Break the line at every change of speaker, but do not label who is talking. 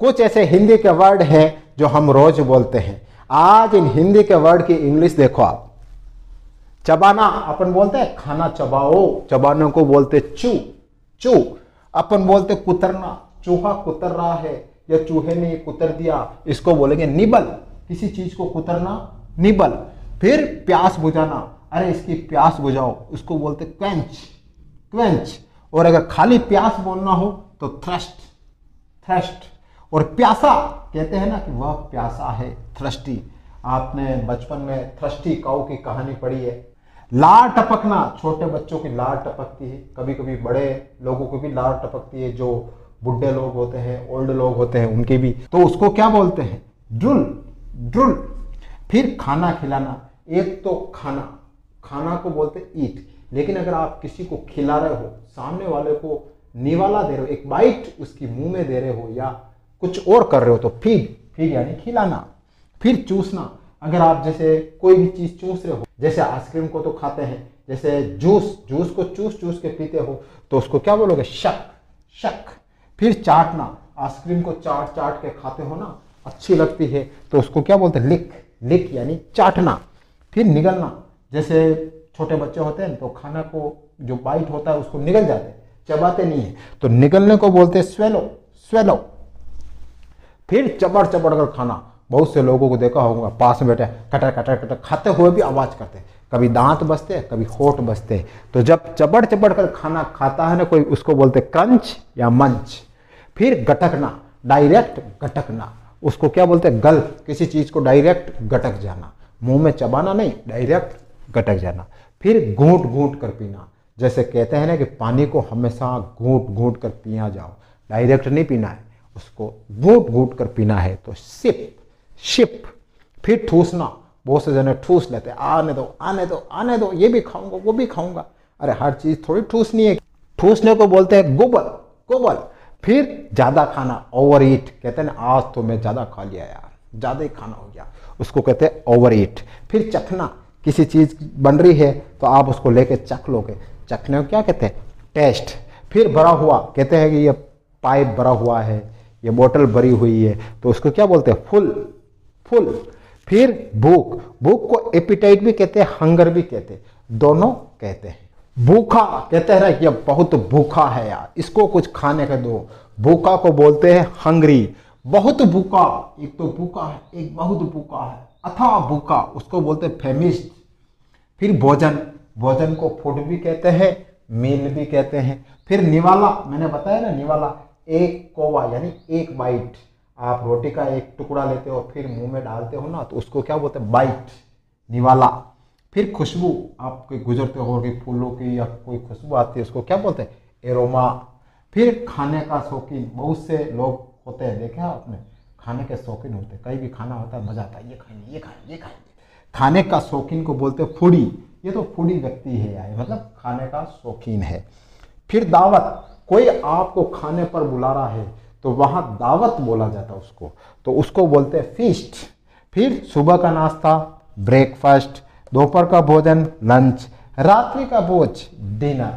कुछ ऐसे हिंदी के वर्ड हैं जो हम रोज बोलते हैं। आज इन हिंदी के वर्ड की इंग्लिश देखो आप। चबाना अपन बोलते हैं खाना चबाओ, चबाने को बोलते चू चू। अपन बोलते कुतरना, चूहा कुतर रहा है या चूहे ने कुतर दिया, इसको बोलेंगे निबल। किसी चीज को कुतरना निबल। फिर प्यास बुझाना, अरे इसकी प्यास बुझाओ, उसको बोलते क्वेंच क्वेंच। और अगर खाली प्यास बोलना हो तो थ्रस्ट थ्रस्ट। और प्यासा कहते हैं ना कि वह प्यासा है, थ्रस्टी। आपने बचपन में थ्रस्टी काऊ की कहानी पढ़ी है। लार टपकना, छोटे बच्चों की लार टपकती है, कभी कभी बड़े लोगों को भी लार टपकती है, जो बुढ़े लोग होते हैं, ओल्ड लोग होते हैं, उनके भी। तो उसको क्या बोलते हैं? ड्रुल ड्रुल। फिर खाना खिलाना, एक तो खाना, खाना को बोलते ईट। लेकिन अगर आप किसी को खिला रहे हो, सामने वाले को निवाला दे रहे हो, एक बाइट उसकी मुंह में दे रहे हो या कुछ और कर रहे हो तो फीड, फीड यानी खिलाना। फिर चूसना, अगर आप जैसे कोई भी चीज चूस रहे हो, जैसे आइसक्रीम को तो खाते हैं, जैसे जूस, जूस को चूस चूस के पीते हो तो उसको क्या बोलोगे? शक शक। फिर चाटना, आइसक्रीम को चाट चाट के खाते हो ना, अच्छी लगती है तो उसको क्या बोलते हैं? लिक लिक यानी चाटना। फिर निगलना, जैसे छोटे बच्चे होते हैं तो खाना को जो बाइट होता है उसको निगल जाते हैं, चबाते नहीं है, तो निगलने को बोलते हैं स्वेलो स्वेलो। फिर चबड़ चबड़ कर खाना, बहुत से लोगों को देखा होगा पास में बैठे कटर कटर कटर खाते हुए भी आवाज करते हैं, कभी दांत बजते हैं कभी होठ बजते हैं। तो जब चबड़ चबड़ कर खाना खाता है ना कोई, उसको बोलते क्रंच या मंच। फिर गटकना, डायरेक्ट गटकना, उसको क्या बोलते हैं? गल्प। किसी चीज को डायरेक्ट गटक जाना, मुंह में चबाना नहीं, डायरेक्ट गटक जाना। फिर घूंट घूंट कर पीना, जैसे कहते हैं ना कि पानी को हमेशा घूंट घूंट कर पिया जाओ, डायरेक्ट नहीं पीना है, उसको घूंट घूंट कर पीना है, तो सिप शिप। फिर ठूसना, बहुत से जने ठूस लेते हैं, आने दो आने दो आने दो, ये भी खाऊंगा वो भी खाऊंगा। अरे हर चीज थोड़ी ठूसनी है, ठूसने को बोलते हैं गोबल गोबल। फिर ज्यादा खाना, ओवर ईट, कहते हैं ना आज तो मैं ज्यादा खा लिया यार, ज्यादा ही खाना हो गया, उसको कहते हैं ओवर ईट। फिर चखना, किसी चीज बन रही है तो आप उसको लेके चख लोगे, चखने को क्या कहते हैं? टेस्ट। फिर भरा हुआ, कहते हैं कि ये पाइप भरा हुआ है, ये बोतल भरी हुई है, तो उसको क्या बोलते हैं? Full full. फिर भूख, भूख को एपिटाइट भी कहते हैं, हंगर भी कहते हैं, दोनों कहते हैं। भूखा, कहते हैं ना कि अब बहुत भूखा है यार, इसको कुछ खाने का दो, भूखा को बोलते हैं हंग्री। बहुत भूखा, एक तो भूखा है, एक बहुत भूखा है, अथा भूखा, उसको बोलते हैं फेमिस्ट। फिर भोजन, भोजन को फूड भी कहते हैं, मील भी कहते हैं। फिर निवाला, मैंने बताया ना निवाला, एक कोवा यानी एक बाइट। आप रोटी का एक टुकड़ा लेते हो फिर मुंह में डालते हो ना, तो उसको क्या बोलते हैं? बाइट, निवाला। फिर खुशबू, आप कोई गुजरते हो कि फूलों की या कोई खुशबू आती है, उसको क्या बोलते हैं? एरोमा। फिर खाने का शौकीन, बहुत से लोग होते हैं, देखे आपने, खाने के शौकीन होते हैं, कहीं भी खाना होता है मजा आता है, ये खाएंगे ये खाएंगे ये खाएंगे। खाने का शौकीन को बोलते हैं फूडी, ये तो फूडी व्यक्ति है यार, मतलब खाने का शौकीन है। फिर दावत, कोई आपको खाने पर बुला रहा है तो वहां दावत बोला जाता है उसको, तो उसको बोलते हैं फीस्ट। फिर सुबह का नाश्ता ब्रेकफास्ट, दोपहर का भोजन लंच, रात्रि का भोज डिनर।